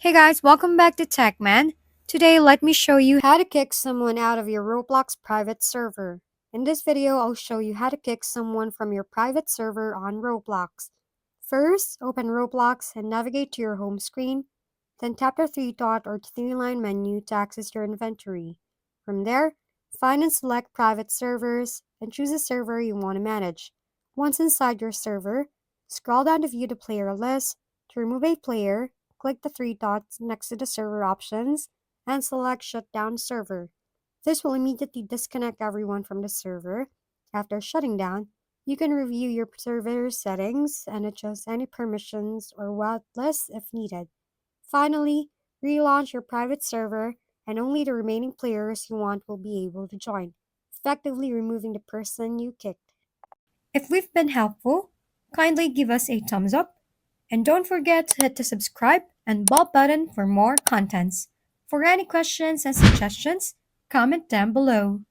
Hey guys, welcome back to TechMan. Today, let me show you how to kick someone out of your Roblox private server. In this video, I'll show you how to kick someone from your private server on Roblox. First, open Roblox and navigate to your home screen. Then tap the three dot or three line menu to access your inventory. From there, find and select private servers and choose a server you want to manage. Once inside your server, scroll down to view the player list. To remove a player, click the three dots next to the server options and select Shut Down Server. This will immediately disconnect everyone from the server. After shutting down, you can review your server settings and adjust any permissions or whitelists if needed. Finally, relaunch your private server and only the remaining players you want will be able to join, effectively removing the person you kicked. If we've been helpful, kindly give us a thumbs up and don't forget to hit the subscribe and bell button for more contents. For any questions and suggestions, comment down below.